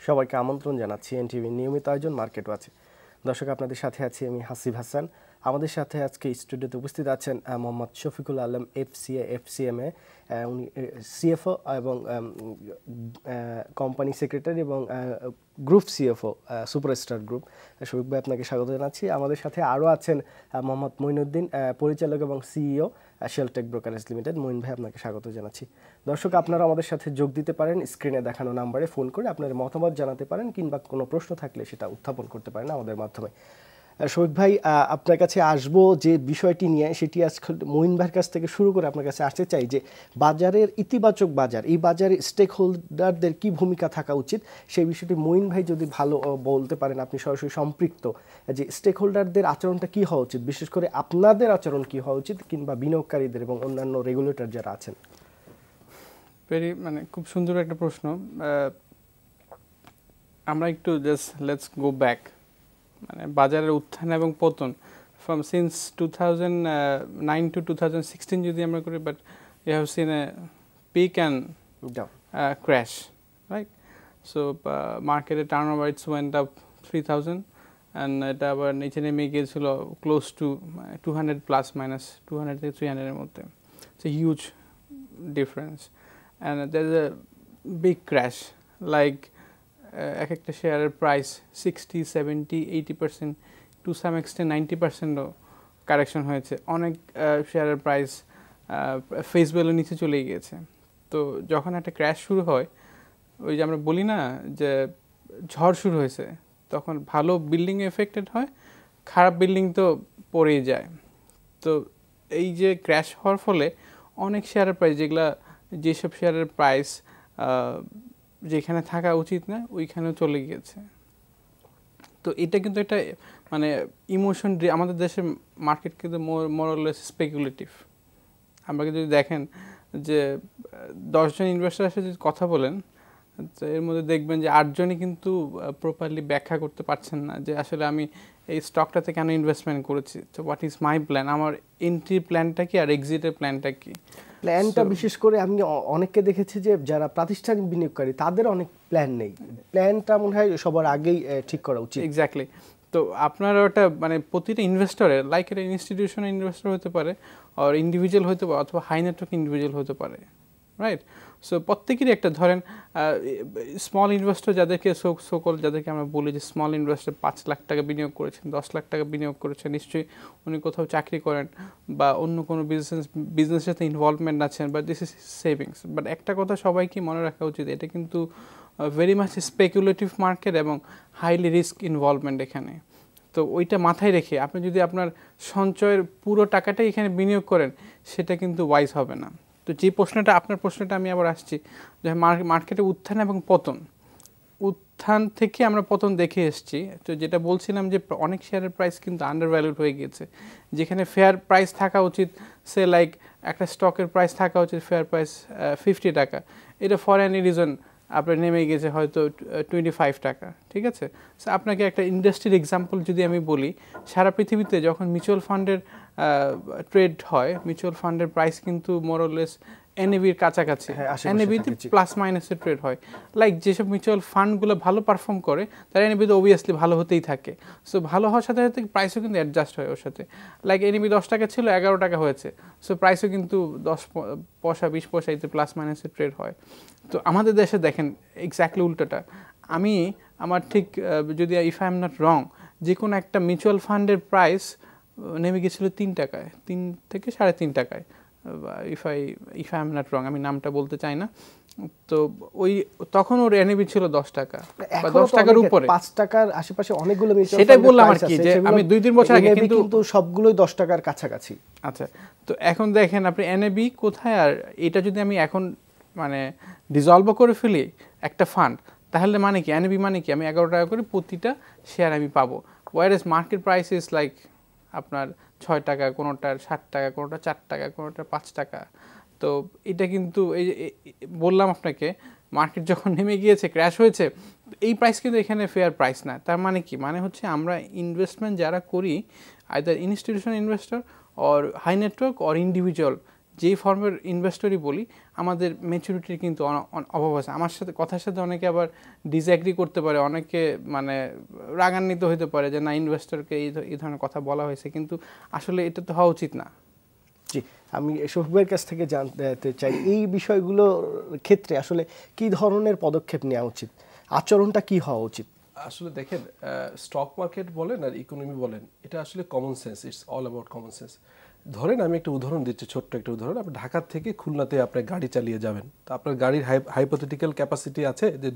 সবাইকে আমন্ত্রণ জানাচ্ছি এনটিভির নিয়মিত আয়োজন মার্কেট ওয়াচে। দর্শক, আপনাদের সাথে আছি আমি হাসিব হাসান। আমাদের সাথে আজকে স্টুডিওতে উপস্থিত আছেন মোহাম্মদ শফিকুল আলম, এফসিএমএ, উনি সিএফও এবং কোম্পানি সেক্রেটারি এবং group CFO superstar group. Shafiq ভাই, আপনাকে স্বাগত জানাচ্ছি। আমাদের সাথে আরও আছেন মোহাম্মদ মঈনুদ্দিন, পরিচালক এবং CEO Sheltech brokerage limited. Moin ভাই, আপনাকে স্বাগত জানাচ্ছি। দর্শক, আপনারা আমাদের সাথে যোগ দিতে পারেন, স্ক্রিনে দেখানো নাম্বারে ফোন করে আপনার মতামত জানাতে পারেন কিংবা কোনো প্রশ্ন থাকলে সেটা উত্থাপন করতে পারেন আমাদের মাধ্যমে। শফিক ভাই, আপনার কাছে আসবো যে বিষয়টি নিয়ে, সেটি আজকে মঈন ভাইয়ের কাছ থেকে শুরু করে আপনার কাছে আসতে চাই যে বাজারের ইতিবাচক বাজার, এই বাজারে স্টেক হোল্ডারদের কী ভূমিকা থাকা উচিত সেই বিষয়টি মঈন ভাই যদি ভালো বলতে পারেন, আপনি সরাসরি সম্পৃক্ত, যে স্টেক হোল্ডারদের আচরণটা কী হওয়া উচিত, বিশেষ করে আপনাদের আচরণ কী হওয়া উচিত কিংবা বিনিয়োগকারীদের এবং অন্যান্য রেগুলেটর যারা আছেন। খুব সুন্দর একটা প্রশ্ন। আমরা একটু লেটস গো ব্যাক, বাজারের উত্থান এবং পতন ফ্রম সিন্স 2009 to 2016 যদি আমরা করি, but you have seen a peak and crash, right? So মার্কেটে turnover its went up 3000 and এটা আবার নিচে নেমে গিয়েছিল ক্লোজ টু 200 প্লাস মাইনাস 200 থেকে 300 এর মধ্যে। It's a huge difference and there's a big crash, like এক একটা শেয়ারের price 60, 70, 80%, to some extent 90% correction হয়েছে। অনেক শেয়ারের প্রাইস ফেস ভ্যালুর নিচে চলে গিয়েছে। তো যখন একটা ক্র্যাশ শুরু হয়, ওই যে আমরা বলি না যে ঝড় শুরু হয়েছে, তখন ভালো বিল্ডিং এফেক্টেড হয়, খারাপ বিল্ডিং তো পড়েই যায়। তো এই যে ক্র্যাশ হওয়ার ফলে অনেক শেয়ারের প্রাইস, যেসব শেয়ারের প্রাইস যেখানে থাকা উচিত না ওইখানেও চলে গিয়েছে। তো এটা কিন্তু একটা ইমোশন, আমাদের দেশের মার্কেট কিন্তু মোরলেস স্পেকুলেটিভ। আমরা যদি দেখেন যে 10 জন ইনভেস্টর এসে যদি কথা বলেন, তো এর মধ্যে দেখবেন যে 8 জনই কিন্তু প্রপারলি ব্যাখ্যা করতে পারছেন না যে আসলে আমি এই স্টকটাতে কেন ইনভেস্টমেন্ট করেছি, তো হোয়াট ইজ মাই প্ল্যান, আমার এন্ট্রি প্ল্যানটা কি আর এক্সিটের প্ল্যানটা কি। প্ল্যানটা বিশেষ করে আমি অনেককে দেখেছি যে যারা প্রাতিষ্ঠানিক বিনিয়োগকারী তাদের অনেক প্ল্যান নেই। প্ল্যানটা মনে হয় সবার আগেই ঠিক করা উচিত। এক্স্যাক্টলি। তো আপনার ওটা প্রতিটা ইনভেস্টরের, লাইক এটা ইনস্টিটিউশনাল ইনভেস্টর হতে পারে, আর ইন্ডিভিজুয়াল হতে পারে, অথবা হাই নেটওয়ার্ক ইন্ডিভিজুয়াল হতে পারে, রাইট? সো প্রত্যেকেরই একটা, ধরেন স্মল ইনভেস্টর যাদেরকে যাদেরকে আমরা বলি যে স্মল ইনভেস্টর 5 লাখ টাকা বিনিয়োগ করেছেন, 10 লাখ টাকা বিনিয়োগ করেছেন, নিশ্চয়ই উনি কোথাও চাকরি করেন বা অন্য কোনো বিজনেসের সাথে ইনভলভমেন্ট আছেন, বা দিস ইজ সেভিংস। বাট একটা কথা সবাইকে মনে রাখা উচিত, এটা কিন্তু ভেরি মাচ স্পেকুলেটিভ মার্কেট এবং হাইলি রিস্ক ইনভলভমেন্ট এখানে। তো ওইটা মাথায় রেখে আপনি যদি আপনার সঞ্চয়ের পুরো টাকাটাই এখানে বিনিয়োগ করেন, সেটা কিন্তু ওয়াইজ হবে না। তো যে আপনার প্রশ্নটা আমি আবার আসছি যে মার্কেটে উত্থান এবং পতন, উত্থান থেকে আমরা পতন দেখে এসেছি। তো যেটা বলছিলাম যে অনেক শেয়ারের প্রাইস কিন্তু আন্ডার ভ্যালুড হয়ে গিয়েছে, যেখানে ফেয়ার প্রাইস থাকা উচিত, সে লাইক একটা স্টকের প্রাইস থাকা উচিত ফেয়ার প্রাইস 50 টাকা, এটা ফর এনি রিজন আপনার নেমে গেছে হয়তো 25 টাকা, ঠিক আছে? সো আপনাকে একটা ইন্ডাস্ট্রির এক্সাম্পল যদি আমি বলি, সারা পৃথিবীতে যখন মিউচুয়াল ফান্ডের ট্রেড হয়, মিউচুয়াল ফান্ডের প্রাইস কিন্তু মোরলেস এনএভির কাছাকাছি, এনএভিতে প্লাস মাইনাসের ট্রেড হয়। লাইক যেসব মিউচুয়াল ফান্ডগুলো ভালো পারফর্ম করে, তার এনএভিতে অবভিয়াসলি ভালো হতেই থাকে। সো ভালো হওয়ার সাথে সাথে প্রাইসও কিন্তু অ্যাডজাস্ট হয় ওর সাথে। লাইক এনএভি 10 টাকা ছিল, 11 টাকা হয়েছে, সো প্রাইসও কিন্তু 10 পয়সা 20 পয়সা এতে প্লাস মাইনাসের ট্রেড হয়। তো আমাদের দেশে দেখেন এক্স্যাক্টলি উল্টোটা। আমার ঠিক যদি if I am not wrong, যে কোনো একটা মিউচুয়াল ফান্ডের প্রাইস নেমে গেছিলো 3 টাকায়, 3 থেকে 3.5 টাকায়, if I am not wrong, আমি নামটা বলতে চাই না। তো তখন ওর এনএভি ছিল 10 টাকা বা 10 টাকার উপরে, 5 টাকার আশেপাশে অনেকগুলো মিউচুয়াল সেটাই বললাম আর কি, যে আমি 2-3 বছর আগে কিন্তু সবগুলোই 10 টাকার কাছাকাছি। আচ্ছা, তো এখন দেখেন আপনি এনএভি কোথায়, আর এটা যদি আমি এখন ডিজলভ করে ফেলি একটা ফান্ড, তাহলে কি এনএভি কি আমি 11 টাকা করে প্রতিটা শেয়ার আমি পাবো, ওয়ারেস মার্কেট প্রাইস ইজ লাইক আপনার 6 টাকা, কোনোটার 7 টাকা, কোনোটা 4 টাকা, কোনোটার 5 টাকা। তো এটা কিন্তু এই বললাম আপনাকে, মার্কেট যখন নেমে গিয়েছে, ক্র্যাশ হয়েছে, এই প্রাইস কিন্তু এখানে ফেয়ার প্রাইস না। তার কি হচ্ছে, আমরা ইনভেস্টমেন্ট যারা করি, either institutional investor or high network or individual, যেই ফর্মের ইনভেস্টরই বলি আমাদের ম্যাচুরিটির কিন্তু অভাব আছে। আমার সাথে কথার সাথে অনেকে আবার ডিসএগ্রি করতে পারে, অনেকে মানে রাগান্বিত হতে পারে যে না ইনভেস্টরকে এই ধরনের কথা বলা হয়েছে, কিন্তু আসলে এটা তো হওয়া উচিত না। জি, আমি শফিকের কাছ থেকে জানতে চাই এই বিষয়গুলোর ক্ষেত্রে আসলে কি ধরনের পদক্ষেপ নেওয়া উচিত, আচরণটা কি হওয়া উচিত? আসলে দেখেন, স্টক মার্কেট বলেন আর ইকোনমি বলেন, এটা আসলে common sense, it's all about common sense. ধরেন আমি একটা উদাহরণ দিচ্ছি, ছোট্ট একটা উদাহরণ। আপনি ঢাকা থেকে খুলনাতে আপনার গাড়ি চালিয়ে যাবেন, তো আপনার গাড়ির হাইপোথেটিক্যাল ক্যাপাসিটি আছে যে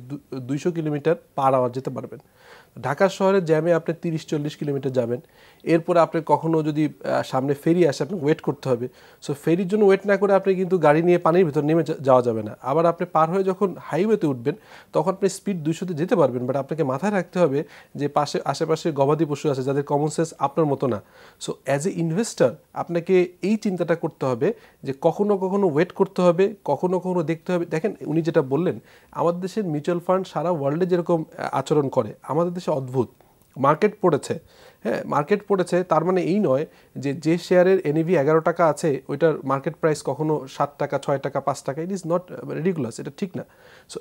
200 কিলোমিটার পার আওয়ার যেতে পারবেন। ঢাকা শহরের জ্যামে আপনি 30-40 কিলোমিটার যাবেন। এরপরে আপনি কখনো যদি সামনে ফেরি আসে, আপনি ওয়েট করতে হবে। সো ফেরির জন্য ওয়েট না করে আপনি কিন্তু গাড়ি নিয়ে পানির ভিতর নেমে যাওয়া যাবে না। আবার আপনি পার হয়ে যখন হাইওয়েতে উঠবেন তখন আপনি স্পিড 200-তে যেতে পারবেন, বাট আপনাকে মাথায় রাখতে হবে যে আশেপাশে গবাদি পশু আছে যাদের কমন সেন্স আপনার মতো না। সো অ্যাজ এ ইনভেস্টর আপনাকে এই চিন্তাটা করতে হবে যে কখনো কখনো ওয়েট করতে হবে, কখনো কখনো দেখতে হবে। দেখেন উনি যেটা বললেন, আমাদের দেশের মিউচুয়াল ফান্ড সারা ওয়ার্ল্ডে যেরকম আচরণ করে, আমাদের দেশে অদ্ভুত। মার্কেট পড়েছে, হ্যাঁ মার্কেট পড়েছে, তার মানে এই নয় যে শেয়ারের এনএভি 11 টাকা আছে ওইটার মার্কেট প্রাইস কখনো 7 টাকা, 6 টাকা, 5 টাকা। ইট ইজ নট রিডিকুলাস, এটা ঠিক না। সো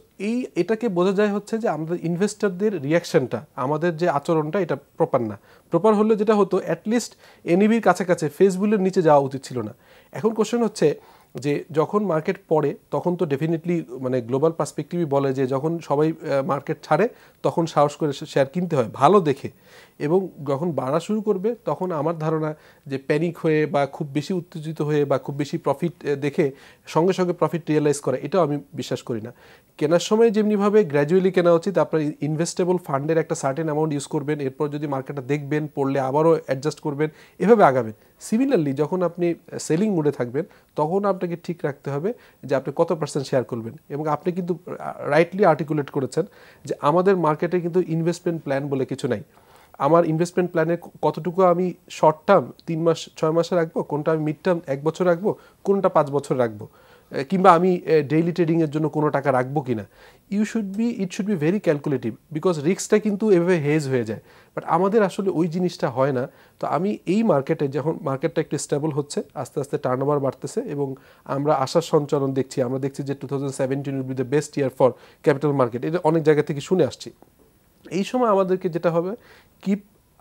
এটাকে বোঝা যায় হচ্ছে যে আমাদের ইনভেস্টরদের রিয়াকশনটা, আমাদের যে আচরণটা, এটা প্রপার না। প্রপার হলে যেটা হতো, অ্যাটলিস্ট এনএভির কাছাকাছি ফেসবুকের নিচে যাওয়া উচিত ছিল না। এখন কোশ্চেন হচ্ছে যে যখন মার্কেট পড়ে তখন তো ডেফিনেটলি মানে গ্লোবাল পার্সপেক্টিভই বলে যে যখন সবাই মার্কেট ছাড়ে তখন সাহস করে শেয়ার কিনতে হয় ভালো দেখে, এবং যখন বাড়া শুরু করবে তখন আমার ধারণা যে প্যানিক হয়ে বা খুব বেশি উত্তেজিত হয়ে বা খুব বেশি প্রফিট দেখে সঙ্গে সঙ্গে প্রফিট রিয়েলাইজ করা, এটাও আমি বিশ্বাস করি না। কেনার সময় যেমনিভাবে গ্র্যাজুয়ালি কেনা উচিত, আপনার ইনভেস্টেবল ফান্ডের একটা সার্টেন অ্যামাউন্ট ইউজ করবেন, এরপর যদি মার্কেটটা দেখবেন পড়লে আবারও অ্যাডজাস্ট করবেন, এভাবে আগাবেন। সিমিলারলি যখন আপনি সেলিং মোডে থাকবেন তখন আপনাকে ঠিক রাখতে হবে যে আপনি কত পার্সেন্ট শেয়ার করবেন। এবং আপনি কিন্তু রাইটলি আর্টিকুলেট করেছেন যে আমাদের মার্কেটে কিন্তু ইনভেস্টমেন্ট প্ল্যান বলে কিছু নাই। আমার ইনভেস্টমেন্ট প্ল্যানে কতটুকু আমি শর্ট টার্ম 3 মাস 6 মাসে রাখবো, কোনটা আমি মিড টার্ম 1 বছর রাখবো, কোনটা 5 বছর রাখবো, কিংবা আমি ডেইলি ট্রেডিংয়ের জন্য কোনো টাকা রাখবো কিনা, it should be very calculative, because রিস্কটা কিন্তু এভাবে হেজ হয়ে যায়। বাট আমাদের আসলে ওই জিনিসটা হয় না। তো আমি এই মার্কেটে যখন মার্কেটটা একটু স্টেবল হচ্ছে, আস্তে আস্তে টার্নওভার বাড়তেছে এবং আমরা আশার সঞ্চালন দেখছি, আমরা দেখছি যে 2017 will be the best year for capital market, এটা অনেক জায়গা থেকে শুনে আসছি। এই সময় আমাদেরকে যেটা হবে, কিপ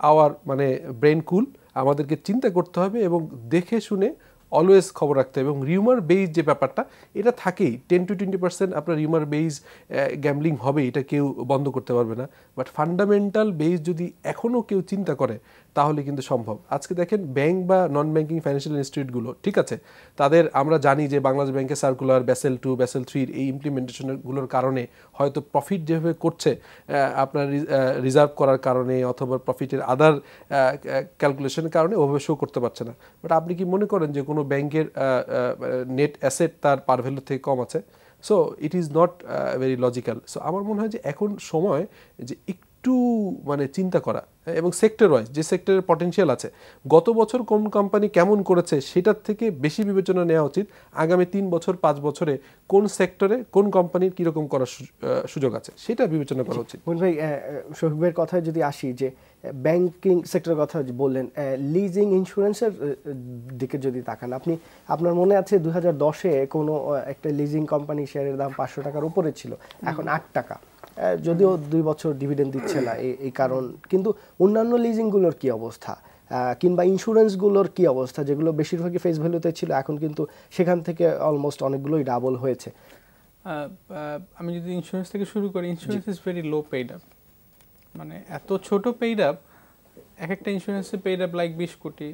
আওয়ার মানে ব্রেন কুল, আমাদেরকে চিন্তা করতে হবে এবং দেখে শুনে অলওয়েজ খবর রাখতে হবে। এবং রিউমার বেইজ যে ব্যাপারটা, এটা থাকেই, 10-20% আপনার রিউমার বেইজ গ্যামলিং হবে, এটা কেউ বন্ধ করতে পারবে না। বাট ফান্ডামেন্টাল বেইজ যদি এখনও কেউ চিন্তা করে তাহলে কিন্তু সম্ভব। আজকে দেখেন ব্যাংক বা নন ব্যাংকিং ফাইন্যান্সিয়াল ইনস্টিটিউটগুলো ঠিক আছে, তাদের আমরা জানি যে বাংলাদেশ ব্যাংকের সার্কুলার, ব্যাসেল 2, ব্যাসেল 3 এই ইমপ্লিমেন্টেশনগুলোর কারণে হয়তো প্রফিট যেভাবে করছে আপনার রিজার্ভ করার কারণে অথবা প্রফিটের আদার ক্যালকুলেশনের কারণে ওভাবে শো করতে পারছে না। বাট আপনি কি মনে করেন যে কোনো ব্যাংকের নেট অ্যাসেট তার পার ভ্যালু থেকে কম আছে? So it is not very logical. So আমার মনে হয় যে এখন সময় যে একটু মানে চিন্তা করা, এবং সেক্টর ওয়াইজ যে সেক্টরের পটেনশিয়াল আছে, গত বছর কোন কোম্পানি কেমন করেছে সেটার থেকে বেশি বিবেচনা নেওয়া উচিত আগামী 3 বছর 5 বছরে কোন সেক্টরে কোন কোম্পানির কীরকম করার সুযোগ আছে সেটা বিবেচনা করা উচিত। মোহন ভাই, শফিকের কথায় যদি আসি, যে ব্যাংকিং সেক্টরের কথা বললেন, লিজিং ইন্স্যুরেন্সের দিকে যদি তাকান, আপনার মনে আছে 2010-এ কোনো একটা লিজিং কোম্পানি শেয়ারের দাম 500 টাকার উপরে ছিল, এখন 8 টাকা, যদিও 2 বছর ডিভিডেন্ড দিচ্ছে না এই কারণ। কিন্তু অন্যান্য লিজিংগুলোর কি অবস্থা, কিংবা ইন্স্যুরেন্সগুলোর কি অবস্থা, যেগুলো বেশিরভাগই ফেস ভ্যালুতে ছিল, এখন কিন্তু সেখান থেকে অলমোস্ট অনেকগুলোই ডাবল হয়েছে। আমি যদি ইন্স্যুরেন্স থেকে শুরু করি, insurance is very low paid up, মানে এত ছোট পেইড আপ, এক একটা ইন্স্যুরেন্সে পেইড আপ লাইক 20 কোটি,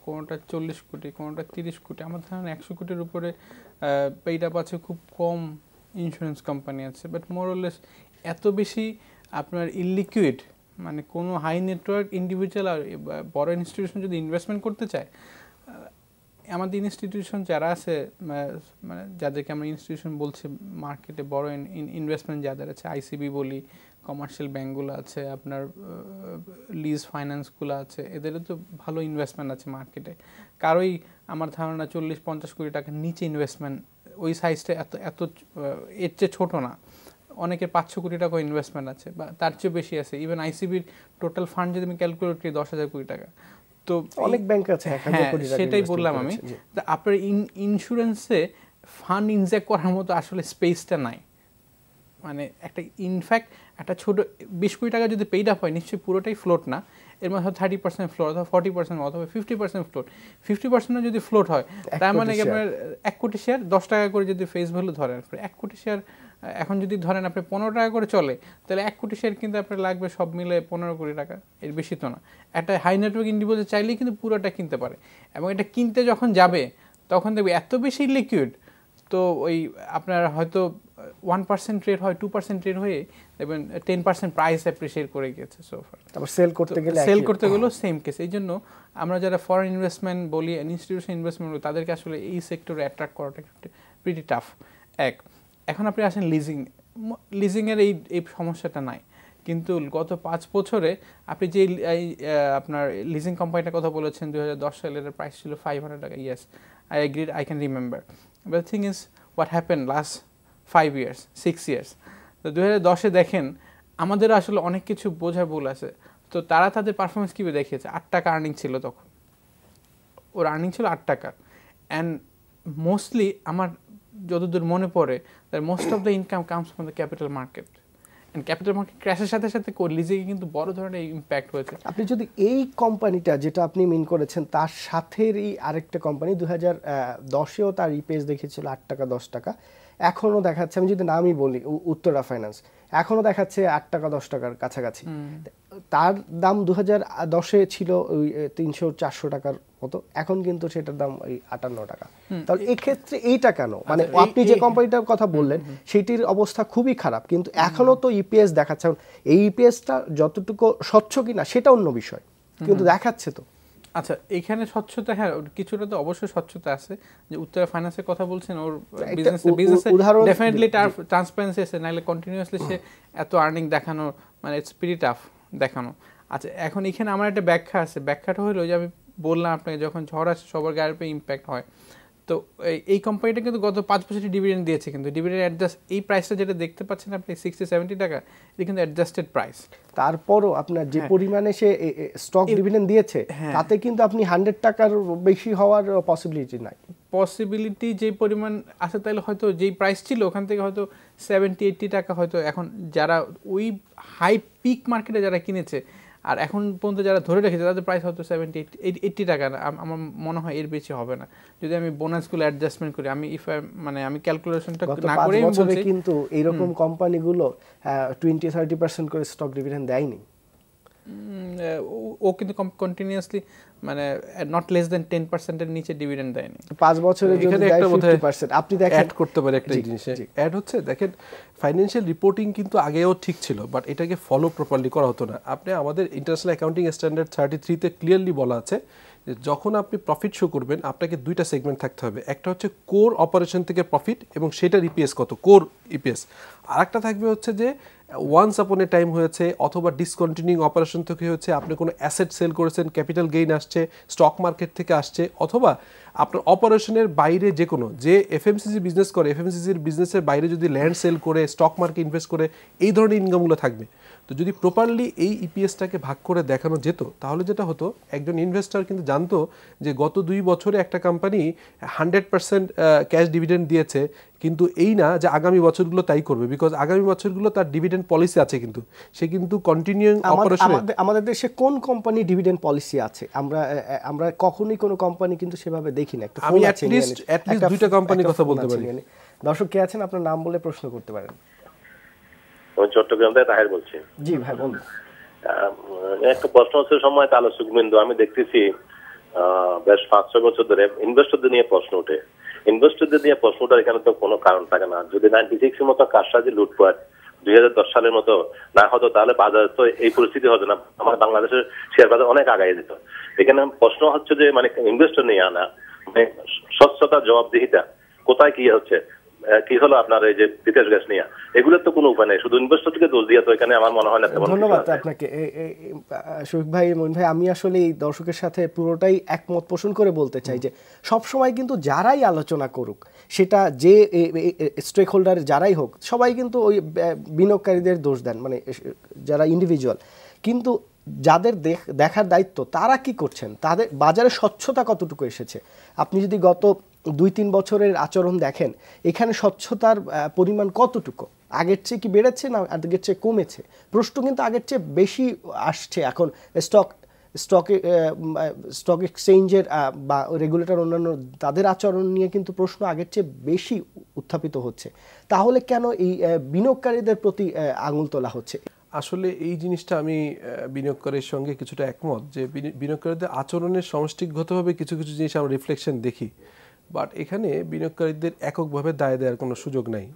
কোনোটা 40 কোটি, কোনোটা 30 কোটি। আমার ধারণা 100 কোটির উপরে পেইড আপ আছে, খুব কম ইন্স্যুরেন্স কোম্পানি আছে। বাট মোরলেস এত বেশি আপনার ইলিকুইড, মানে কোনো হাই নেটওয়ার্ক ইন্ডিভিজুয়াল আর বড় ইনস্টিটিউশন যদি ইনভেস্টমেন্ট করতে চায়, আমাদের ইনস্টিটিউশন যারা আছে, মানে যাদেরকে আমরা ইনস্টিটিউশন বলছি মার্কেটে বড় ইনভেস্টমেন্ট যাদের আছে, আইসিবি বলি, কমার্শিয়াল ব্যাঙ্কগুলো আছে, আপনার লিজ ফাইন্যান্সগুলো আছে, এদেরও তো ভালো ইনভেস্টমেন্ট আছে মার্কেটে। কারোই আমার ধারণা 40-50 কোটি টাকার নিচে ইনভেস্টমেন্ট, ওই সাইজটা এত এর চেয়ে ছোটো না। অনেকের 500 কোটি টাকা ইনভেস্টমেন্ট আছে বা তার চেয়ে বেশি আছে। ইভেন আইসিবির টোটাল ফান্ড যদি আমি ক্যালকুলেট করি 10,000 কোটি টাকা। তো অনেক ব্যাংক আছে 1000 কোটি টাকা সেটাই বললাম আমি, আপনার ইন্স্যুরেন্সে ফান্ড ইনজেক্ট করার মতো আসলে স্পেসটা নাই। মানে একটা ইনফ্যাক্ট একটা ছোট 20 কোটি টাকা যদি পেইড আপ হয় নিশ্চয়ই পুরোটাই ফ্লোট না, এর মধ্যে 30% ফ্লোট অথবা 40% অথবা 50% ফ্লোট। 50% যদি ফ্লোট হয় তার মানে কি আপনার 1 কোটি শেয়ার 10 টাকা করে যদি ফেস ভ্যালু ধরেন, 1 কোটি শেয়ার এখন যদি ধরেন আপনি 15 টাকা করে চলে, তাহলে 1 কোটি শেয়ার কিন্তু আপনার লাগবে সব মিলে 15 কোটি টাকা, এর বেশি তো না। একটা হাই নেটওয়ার্ক ইন্ডিভিজুয়াল চাইলেই কিন্তু পুরোটা কিনতে পারে, এবং এটা কিনতে যখন যাবে তখন দেখবে এত বেশি লিকুইড, তো ওই আপনার হয়তো 1% ট্রেড হয়, 2% ট্রেড হয়ে দেখবেন 10% প্রাইস অ্যাপ্রিশিয়েট করে গেছে সোফার। তারপর সেল করতে গেলেও সেম কেস। এই জন্য আমরা যারা ফরেন ইনভেস্টমেন্ট বলি, ইনস্টিটিউশন ইনভেস্টমেন্ট বলি, তাদেরকে আসলে এই সেক্টরে অ্যাট্রাক্ট করাটা প্রিটি টাফ। এখন আপনি আসেন লিজিংয়ের এই সমস্যাটা নাই, কিন্তু গত 5 বছরে আপনি যে আপনার লিজিং কোম্পানিটার কথা বলেছেন 2010 সালের প্রাইস ছিল 500 টাকা। Yes, I agree, I can remember. But the thing is what happen last 5 years 6 years. তো 2010-এ দেখেন আমাদের আসলে অনেক কিছু বোঝার ভুল আছে। তো তারা তাদের পারফরমেন্স কীভাবে দেখিয়েছে, 8 টাকা আর্নিং ছিল তখন, ওর আর্নিং ছিল 8 টাকা। অ্যান্ড মোস্টলি আমার যতদূর মনে পড়ে most of the income comes from the capital market, and capital market ক্র্যাশের সাথে সাথে লিজিংয়ে কিন্তু বড় ধরনের ইম্প্যাক্ট হয়েছে। আপনি যদি এই কোম্পানিটা যেটা আপনি মিন করেছেন তার সাথেই আরেকটা কোম্পানি 2010-এও তার ইপিএস দেখেছিল 8 টাকা 10 টাকা, এখনও দেখাচ্ছে, আমি যদি নামই বলি উত্তরা ফাইন্যান্স, এখনও দেখাচ্ছে 8 টাকা 10 টাকার কাছাকাছি। তার দাম 2010-এ ছিল ওই 300-400 টাকার মতো, এখন কিন্তু সেটার দাম ওই 58 টাকা। তাহলে এক্ষেত্রে এইটা কেন, মানে আপনি যে কোম্পানিটার কথা বললেন সেটির অবস্থা খুবই খারাপ, কিন্তু এখনও তো ইপিএস দেখাচ্ছে। এই ইপিএসটা যতটুকু স্বচ্ছ কিনা সেটা অন্য বিষয়, কিন্তু দেখাচ্ছে তো। আচ্ছা, এখানে স্বচ্ছতা, হ্যাঁ কিছুটা তো অবশ্যই স্বচ্ছতা আছে। যে উত্তরা ফাইন্যান্সের কথা বলছেন, ওর বিজনেসে ডেফিনেটলি তার ট্রান্সপারেন্সি আছে, নাহলে কন্টিনিউয়াসলি সে এত আর্নিং দেখানো মানে ইটস প্রিটি টাফ দেখানো। আচ্ছা, এখন এখানে আমার একটা ব্যাখ্যা আছে। ব্যাখ্যাটা হলো যে আমি বললাম আপনাকে, যখন ঝড় আসে সবার গায়ের উপরে ইম্প্যাক্ট হয়। তো এই কোম্পানিটা কিন্তু গত 5 বছরই ডিভিডেন্ড দিয়েছে, কিন্তু ডিভিডেন্ড অ্যাডজাস্ট, এই প্রাইসটা যেটা দেখতে পাচ্ছেন আপনি 60-70 টাকা, এটা কিন্তু অ্যাডজাস্টেড প্রাইস। তারপরও আপনার যে পরিমাণে সে স্টক ডিভিডেন্ড দিয়েছে তাতে কিন্তু আপনি 100 টাকার বেশি হওয়ার পসিবিলিটি নাই। পসিবিলিটি যে পরিমাণ আছে, তাহলে হয়তো যেই প্রাইস ছিল ওখান থেকে হয়তো 70-80 টাকা হয়তো এখন যারা ওই হাই পিক মার্কেটে যারা কিনেছে আর এখন পর্যন্ত যারা ধরে রেখেছে তাদের প্রাইস হয়তো 70-80 টাকা না, আমার মনে হয় এর বেশি হবে না যদি আমি বোনাসগুলো অ্যাডজাস্টমেন্ট করি। আমি মানে আমি ক্যালকুলেশনটা না করে বলছি, কিন্তু এইরকম কোম্পানিগুলো 20-30% করে স্টক ডিভিডেন্ড দেয়নি। ও কিন্তু কন্টিনিউয়াসলি মানে নট লেস দেন 10% এর নিচে ডিভিডেন্ড দেয়নি 5 বছরে যদি দেয় 50%। আপনি দেখেন অ্যাড করতে পারে একটা জিনিসে অ্যাড হচ্ছে, দেখেন ফাইন্যান্সিয়াল রিপোর্টিং কিন্তু আগেও ঠিক ছিল, বাট এটাকে ফলো প্রপারলি করা হতো না। আপনি আমাদের ইন্টারন্যাশনাল অ্যাকাউন্টিং স্ট্যান্ডার্ড 33-তে ক্লিয়ারলি বলা আছে যে যখন আপনি প্রফিট শো করবেন আপনাকে 2টা সেগমেন্ট থাকতে হবে। একটা হচ্ছে কোর অপারেশন থেকে প্রফিট এবং সেটার ইপিএস কত, কোর ইপিএস। আর একটা থাকবে হচ্ছে যে ওয়ান্স আপন এ টাইম হয়েছে অথবা ডিসকন্টিনিউইং অপারেশন থেকে হচ্ছে, আপনি কোনো অ্যাসেট সেল করেছেন, ক্যাপিটাল গেইন আসছে, স্টক মার্কেট থেকে আসছে, অথবা আপনার অপারেশনের বাইরে যে কোনো, যে এফএমসিজি বিজনেস করে এফএমসিজির বিজনেসের বাইরে যদি ল্যান্ড সেল করে স্টক মার্কেট ইনভেস্ট করে, এই ধরনের ইনকামগুলো থাকবে। তো যদি প্রপারলি এই ইপিএসটাকে ভাগ করে দেখানো যেত তাহলে যেটা হতো, একজন ইনভেস্টর কিন্তু জানতো যে গত 2 বছরে একটা কোম্পানি 100% ক্যাশ ডিভিডেন্ড দিয়েছে, কিন্তু এই না যে আগামী বছরগুলো তাই করবে, বিকজ আগামী বছরগুলো তার ডিভিডেন্ড পলিসি আছে, কিন্তু সে কিন্তু কন্টিনিউইং অপারেশন। আমাদের দেশে কোন কোম্পানি ডিভিডেন্ড পলিসি আছে? আমরা কখনোই কোনো কোম্পানি কিন্তু সেভাবে দেখি না। আমি অ্যাট লিস্ট 2টা কোম্পানির কথা বলতে পারি। দর্শক কে আছেন, আপনার নাম বলে প্রশ্ন করতে পারেন। আমি চট্টগ্রাম থেকে তাহের বলছি। জি ভাই বলুন। একটা প্রশ্ন হচ্ছে, সময় আলোচক বিন্দু আমি দেখতেছি বেশ 5-6 বছর ধরে ইনভেস্টরদের নিয়ে প্রশ্ন ওঠে। ইনভেস্টরদের নিয়ে প্রশ্ন ওঠার এখানে তো কোনো কারণ থাকে না। যদি 96-এর মতো কারসাজি লুটপাট 2010 সালের মতো না হতো তাহলে বাজার তো এই পরিস্থিতি হতো না। আমার বাংলাদেশের শেয়ার বাজার অনেক আগায় যেত। এখানে প্রশ্ন হচ্ছে যে মানে ইনভেস্টর নিয়ে আনা, মানে স্বচ্ছতা, জবাবদিহিতা কোথায় কি হচ্ছে, কি হলো আপনার এই যে বিদেশ গ্যাস নিয়ে, এগুলোর তো কোনো উপায় নেই, শুধু ইনভেস্টরকে দোষ দিয়ে তো এখানে আমার মনে হয় না। ধন্যবাদ আপনাকে শফিক ভাই, মইন ভাই। আমি আসলে এই দর্শকের সাথে পুরোটাই একমত পোষণ করে বলতে চাই যে সব সময় কিন্তু যারাই আলোচনা করুক, সেটা যে স্টেক হোল্ডার যারাই হোক, সবাই কিন্তু ওই বিনিয়োগকারীদের দোষ দেন, মানে যারা ইন্ডিভিজুয়াল। কিন্তু যাদের দেখার দায়িত্ব তারা কি করছেন, তাদের বাজারে স্বচ্ছতা কতটুকু এসেছে। আপনি যদি গত 2-3 বছরের আচরণ দেখেন, এখানে স্বচ্ছতার পরিমাণ কতটুকু, আগের চেয়ে কি বেড়েছে না আগের চেয়ে কমেছে? প্রশ্ন কিন্তু আগের চেয়ে বেশি আসছে এখন। স্টক এক্সচেঞ্জের বা রেগুলেটর অন্যান্য তাদের আচরণ নিয়ে কিন্তু প্রশ্ন আগের চেয়ে বেশি উত্থাপিত হচ্ছে। তাহলে কেন এই বিনিয়োগকারীদের প্রতি আঙুল তোলা হচ্ছে? আসলে এই জিনিসটা আমি বিনিয়োগকারীর সঙ্গে কিছুটা একমত যে বিনিয়োগকারীদের আচরণের সমষ্টিগতভাবে কিছু কিছু জিনিস আমরা রিফ্লেকশন দেখি, বাট এখানে বিনিয়োগকারীদের এককভাবে দায় দেওয়ার কোনো সুযোগ নাই।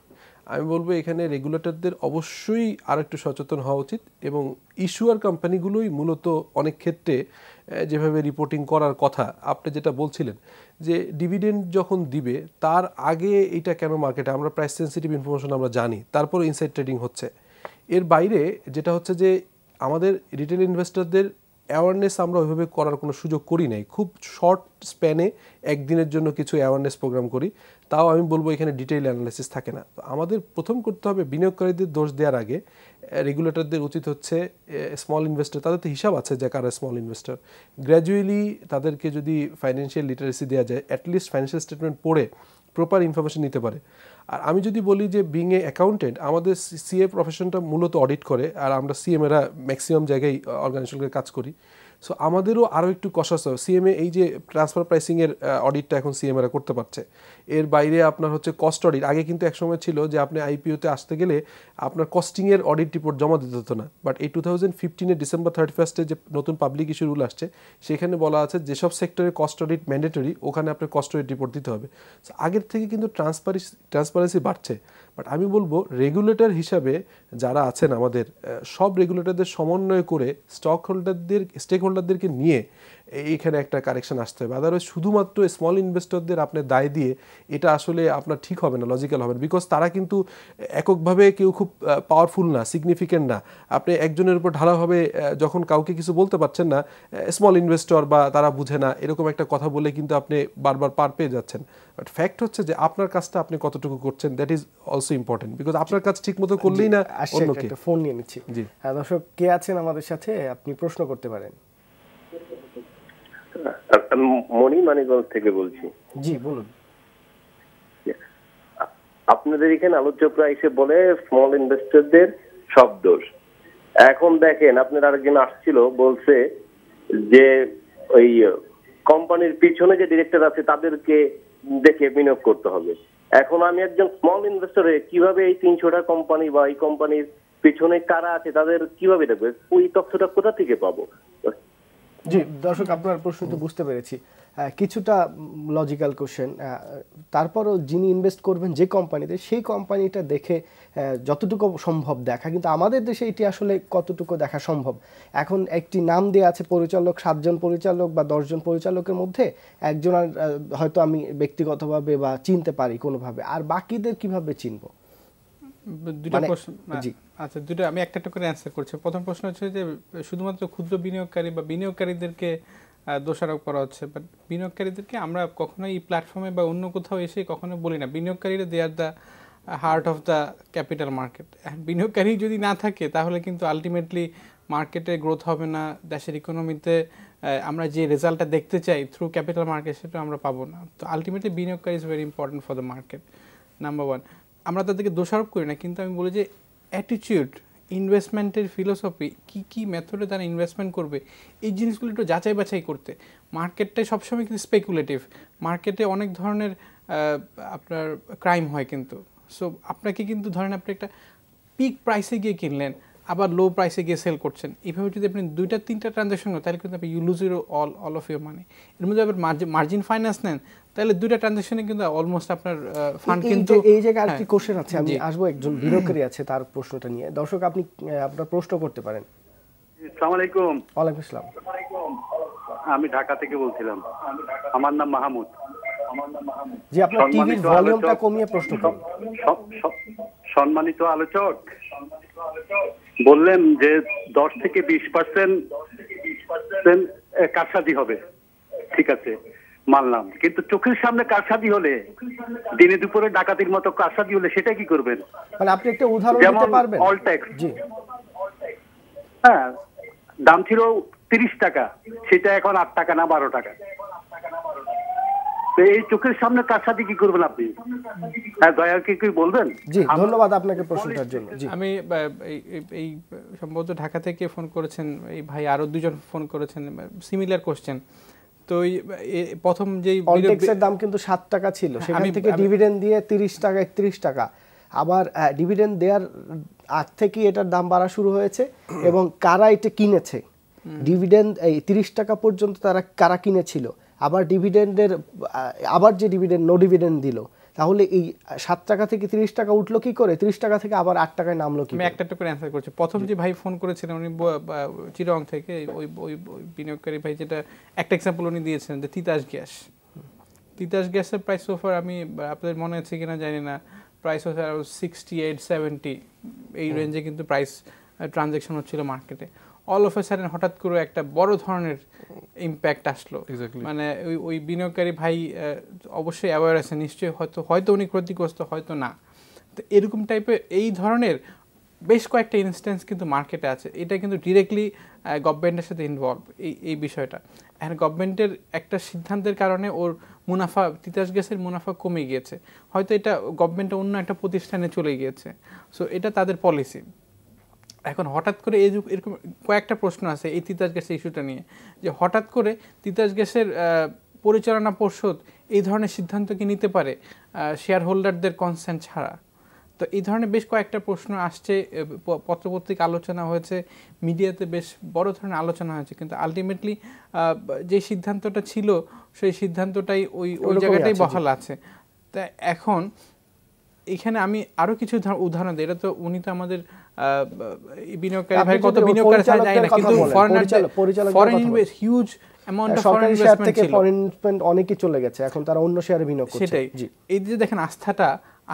আমি বলবো এখানে রেগুলেটরদের অবশ্যই আর একটু সচেতন হওয়া উচিত, এবং ইস্যুয়ার কোম্পানিগুলোই মূলত অনেক ক্ষেত্রে যেভাবে রিপোর্টিং করার কথা, আপনি যেটা বলছিলেন যে ডিভিডেন্ড যখন দিবে তার আগে এটা কেন মার্কেটে, আমরা প্রাইস সেন্সিটিভ ইনফরমেশন আমরা জানি, তারপরে ইনসাইড ট্রেডিং হচ্ছে। এর বাইরে যেটা হচ্ছে যে আমাদের রিটেল ইনভেস্টরদের অ্যাওয়ারনেস আমরা ওইভাবে করার কোনো সুযোগ করি নাই। খুব শর্ট স্প্যানে একদিনের জন্য কিছু অ্যাওয়ারনেস প্রোগ্রাম করি, তাও আমি বলবো এখানে ডিটেইল অ্যানালাইসিস থাকে না। তো আমাদের প্রথম করতে হবে বিনিয়োগকারীদের দোষ দেওয়ার আগে রেগুলেটরদের উচিত হচ্ছে স্মল ইনভেস্টর, তাদের তো হিসাব আছে যে কারা স্মল ইনভেস্টর, গ্র্যাজুয়ালি তাদেরকে যদি ফাইন্যান্সিয়াল লিটারেসি দেওয়া যায়, অ্যাটলিস্ট ফাইন্যান্সিয়াল স্টেটমেন্ট পড়ে প্রপার ইনফরমেশন নিতে পারে। আর আমি যদি বলি যে বিং এ অ্যাকাউন্টেন্ট, আমাদের সিএ প্রফেশনটা মূলত অডিট করে, আর আমরা সিএমএরা ম্যাক্সিমাম জায়গায় অর্গানাইজেশনের কাজ করি। সো আমাদেরও আরও একটু কষাস সিএমএ, এই যে ট্রান্সফার প্রাইসিংয়ের অডিটটা এখন সিএমএরা করতে পারছে। এর বাইরে আপনার হচ্ছে কস্ট অডিট, আগে কিন্তু একসময় ছিল যে আপনি আইপিওতে আসতে গেলে আপনার কস্টিংয়ের অডিট রিপোর্ট জমা দিতে হতো না, বাট এই 2015 ডিসেম্বর 31 যে নতুন পাবলিক ইস্যু রুল আসছে, সেখানে বলা আছে যেসব সেক্টরে কস্ট অডিট ম্যান্ডেটরি ওখানে আপনার কস্ট অডিট রিপোর্ট দিতে হবে। সো আগের থেকে কিন্তু ট্রান্সপারেন্সি বাড়ছে। বাট আমি বলবো রেগুলেটর হিসাবে যারা আছেন আমাদের, সব রেগুলেটরদের সমন্বয় করে স্টেক হোল্ডারদেরকে নিয়ে এইখানে একটা কারেকশন আসতে হবে। আদারওয়াইজ শুধুমাত্র স্মল ইনভেস্টরদের আপনি দায় দিয়ে এটা আসলে আপনার ঠিক হবে না, লজিক্যাল হবে না, বিকজ তারা কিন্তু এককভাবে কেউ খুব পাওয়ারফুল না, সিগনিফিকেন্ট না। আপনি একজনের উপর ঢালাভাবে যখন কাউকে কিছু বলতে পারছেন না, স্মল ইনভেস্টর বা তারা বুঝে না এরকম একটা কথা বলে কিন্তু আপনি বারবার পার পেয়ে যাচ্ছেন। বাট ফ্যাক্ট হচ্ছে যে আপনার কাজটা আপনি কতটুকু করছেন, that is also important, because আপনার কাজ ঠিক মতো করলেই না অন্যকে। ফোন নিয়ে নিচ্ছি। জি হ্যাঁ দর্শক, কে আছেন আমাদের সাথে, আপনি প্রশ্ন করতে পারেন। মনি মানিকগঞ্জ থেকে বলছি। জি বলুন। আপনাদের এখানে আলোচকরা এসে বলে স্মল ইনভেস্টরদের সব দোষ। এখন দেখেন আপনার আরেকজন আসছিল বলছে যে ওই কোম্পানির পিছনে যে ডিরেক্টর আছে তাদেরকে দেখে বিনিয়োগ করতে হবে। এখন আমি একজন স্মল ইনভেস্টর হয়ে কিভাবে এই 300টা কোম্পানি বা এই কোম্পানির পিছনে কারা আছে তাদের কিভাবে দেখবে, ওই তথ্যটা কোথা থেকে পাবো? জি দর্শক, আপনার প্রশ্ন তো বুঝতে পেরেছি, কিছুটা লজিক্যাল কোশ্চেন। তারপরও যিনি ইনভেস্ট করবেন যে কোম্পানিতে, সেই কোম্পানিটা দেখে যতটুকু সম্ভব দেখা, কিন্তু আমাদের দেশে এটি আসলে কতটুকু দেখা সম্ভব? এখন একটি নাম দেওয়া আছে পরিচালক, 7 জন পরিচালক বা 10 জন পরিচালকের মধ্যে একজন হয়তো আমি ব্যক্তিগতভাবে বা চিনতে পারি কোনোভাবে, আর বাকিদের কিভাবে চিনবো? দুটো প্রশ্ন। আচ্ছা, দুটো আমি একটা একটা করে অ্যান্সার করছি। প্রথম প্রশ্ন হচ্ছে যে শুধুমাত্র ক্ষুদ্র বিনিয়োগকারী বা বিনিয়োগকারীদেরকে দোষারোপ করা হচ্ছে, বাট বিনিয়োগকারীদেরকে আমরা কখনোই এই প্ল্যাটফর্মে বা অন্য কোথাও এসে কখনো বলি না বিনিয়োগকারীরা they are the heart of the capital market. বিনিয়োগকারী যদি না থাকে তাহলে কিন্তু আলটিমেটলি মার্কেটে গ্রোথ হবে না, দেশের ইকোনমিতে আমরা যে রেজাল্টটা দেখতে চাই থ্রু ক্যাপিটাল মার্কেট সেটা আমরা পাবো না। তো আলটিমেটলি বিনিয়োগকারী is very important for the market, number one. আমরা তাদেরকে দোষারোপ করি না, কিন্তু আমি বলি যে অ্যাটিটিউড, ইনভেস্টমেন্টের ফিলোসফি, কি কি মেথডে তারা ইনভেস্টমেন্ট করবে, এই জিনিসগুলো একটু যাচাই বাছাই করতে। মার্কেটটাই সবসময় কিন্তু স্পেকুলেটিভ, মার্কেটে অনেক ধরনের আপনার ক্রাইম হয় কিন্তু। সো আপনাকে কিন্তু ধরেন আপনি একটা পিক প্রাইসে গিয়ে কিনলেন, আবার লো প্রাইসে গিয়ে সেল করছেন, এইভাবে যদি আপনি 2-3টা ট্রানজ্যাকশন করেন তাহলে কিন্তু আপনি you lose your all of your money. এর মধ্যে আবার মার্জিন ফাইন্যান্স নেন তাহলে 2টা ট্রানজ্যাকশনে কিন্তু অলমোস্ট আপনার ফান্ড কিন্তু। এই জায়গায় আরেকটি কোশ্চেন আছে, আমি আসবো একজন বিনিয়োগকারী আছে তার প্রশ্নটা নিয়ে। দর্শক আপনি আপনার প্রশ্ন করতে পারেন। আসসালামু আলাইকুম। ওয়ালাইকুম আসসালাম। আমি ঢাকা থেকে বলছিলাম, আমার নাম মাহমুদ। জি, আপনার টিভির ভলিউমটা কমিয়ে প্রশ্ন করুন। সম্মানিত আলোচক, বললেন যে 10 থেকে 20% কারসাজি হবে, ঠিক আছে মানলাম, কিন্তু চোখের সামনে কারসাজি হলে, দিনে দুপুরে ডাকাতির মতো কারসাজি হলে সেটা কি করবেন? মানে আপনি একটা উদাহরণ দিতে পারবেন? All tax. জি হ্যাঁ, দাম ছিল 30 টাকা, সেটা এখন 8 টাকা না 12 টাকা। তো এই চোখের সামনে কারসাজি কি করবেন আপনি? হ্যাঁ, দয়া কি বলবেন? জি, ধন্যবাদ আপনাকে প্রশ্নটার জন্য। জি, আমি এই সম্ভবত ঢাকা থেকে ফোন করেছেন এই ভাই, আরো দুজন ফোন করেছেন সিমিলার কোশ্চেন। তো প্রথম যেই অলটেক্সের দাম কিন্তু 7 টাকা ছিল, সেখান থেকে ডিভিডেন্ড দিয়ে 30 টাকা 31 টাকা, আবার ডিভিডেন্ড দেওয়ার আগ থেকে এটার দাম বাড়া শুরু হয়েছে এবং কারা এটা কিনেছে, ডিভিডেন্ড এই 30 টাকা পর্যন্ত তারা কারা কিনেছিল, আবার ডিভিডেন্ডের আবার যে ডিভিডেন্ড নো ডিভিডেন্ড দিল, তাহলে এই 7 টাকা থেকে 30 টাকা উঠলো কি করে, 30 টাকা থেকে আবার 8 টাকায় নামলো কি? আমি একটা করে অ্যানসার করছি। প্রথম যে ভাই ফোন করেছিলেন উনি চিরং থেকে, ওই বিনিয়োগকারী ভাই, যেটা একটা এক্সাম্পল উনি দিয়েছেন যে তিতাস গ্যাসের প্রাইস ওভার, আমি আপনাদের মনে আছে কিনা জানি না, প্রাইস হচ্ছে 68-70 এই রেঞ্জে কিন্তু প্রাইস ট্রানজ্যাকশন হচ্ছিল মার্কেটে। অল অফ এ সাডেন হঠাৎ করে একটা বড় ধরনের ইম্প্যাক্ট আসলো। মানে ওই বিনিয়োগকারী ভাই অবশ্যই অ্যাওয়্যার আছে, নিশ্চয়ই হয়তো উনি ক্ষতিগ্রস্ত, হয়তো না। তো এরকম টাইপের এই ধরনের বেশ কয়েকটা ইনস্ট্যান্স কিন্তু মার্কেটে আছে। এটা কিন্তু ডিরেক্টলি গভর্নমেন্টের সাথে ইনভলভ এই বিষয়টা। এখন গভর্নমেন্টের একটা সিদ্ধান্তের কারণে ওর মুনাফা, তিতাস গ্যাসের মুনাফা কমে গিয়েছে, হয়তো এটা গভর্নমেন্ট অন্য একটা প্রতিষ্ঠানে চলে গিয়েছে, সো এটা তাদের পলিসি। এখন হঠাৎ করে এরকম কয়েকটা প্রশ্ন আছে এই তিতাস গ্যাসের ইস্যুটা নিয়ে, যে হঠাৎ করে তিতাস গ্যাসের পরিচালনা পর্ষদ এই ধরনের সিদ্ধান্ত কি নিতে পারে শেয়ার হোল্ডারদের কনসেন্ট ছাড়া? তো এই ধরনের বেশ কয়েকটা প্রশ্ন আসছে, পত্রপত্রিকা আলোচনা হয়েছে, মিডিয়াতে বেশ বড় ধরনের আলোচনা হয়েছে, কিন্তু আলটিমেটলি যে সিদ্ধান্তটা ছিল সেই সিদ্ধান্তটাই ওই জায়গাটাই বহাল আছে। তা এখন এখানে আমি আরো কিছু উদাহরণ দিই। এটা তো উনি তো আমাদের বিনিয়োগকারী ভাই, কত বিনিয়োগ করে যায় না, কিন্তু foreign invest huge amount of foreign investment ছিল, ফরেন ইনভেস্টমেন্ট অনেকই চলে গেছে, এখন তারা অন্য শেয়ারে বিনিয়োগ করছে। সেটাই, এই যে দেখেন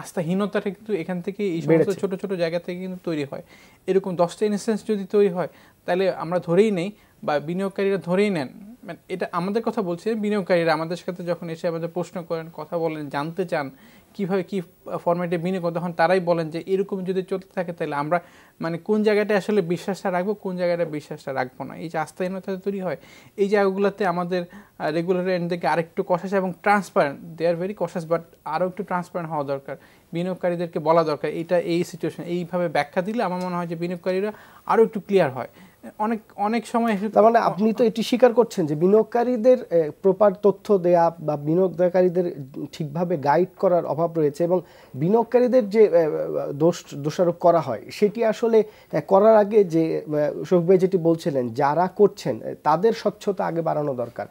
আস্থাহীনতাটা কিন্তু এখান থেকে এই সমস্ত ছোট ছোট জায়গা থেকে কিন্তু তৈরি হয়। এরকম 10টা ইনস্ট্যান্স যদি তৈরি হয়, তাহলে আমরা ধরেই নেই বা বিনিয়োগকারীরা ধরেই নেন, মানে এটা আমাদের কথা বলছে, বিনিয়োগকারীরা আমাদের সাথে যখন এসে আমাদের প্রশ্ন করেন, কথা বলেন, জানতে চান কিভাবে কি ফরম্যাটে বিনিয়োগ, তখন তারাই বলেন যে এরকম যদি চলতে থাকে তাহলে আমরা মানে কোন জায়গাটা আসলে বিশ্বাসটা রাখবো, কোন জায়গাটা বিশ্বাসটা রাখবো না। এই যে আস্থাহীনতা তৈরি হয়, এই জায়গাগুলোতে আমাদের রেগুলেটর এন্ড থেকে আরেকটু কশাস এবং transparent, they are very cautious, but আরও একটু ট্রান্সপারেন্ট হওয়া দরকার। বিনিয়োগকারীদেরকে বলা দরকার এটা এই সিচুয়েশন, এইভাবে ব্যাখ্যা দিলে আমার মনে হয় যে বিনিয়োগকারীরা আরও একটু ক্লিয়ার হয়। অনেক সময় তার মানে আপনি তো এটি স্বীকার করছেন যে বিনিয়োগকারীদের প্রপার তথ্য দেয়া বা বিনিয়োগকারীদের ঠিকভাবে গাইড করার অভাব রয়েছে, এবং বিনিয়োগকারীদের যে দোষারোপ করা হয় সেটি আসলে করার আগে যে শফিক ভাই যেটি বলছিলেন, যারা করছেন তাদের স্বচ্ছতা আগে বাড়ানো দরকার,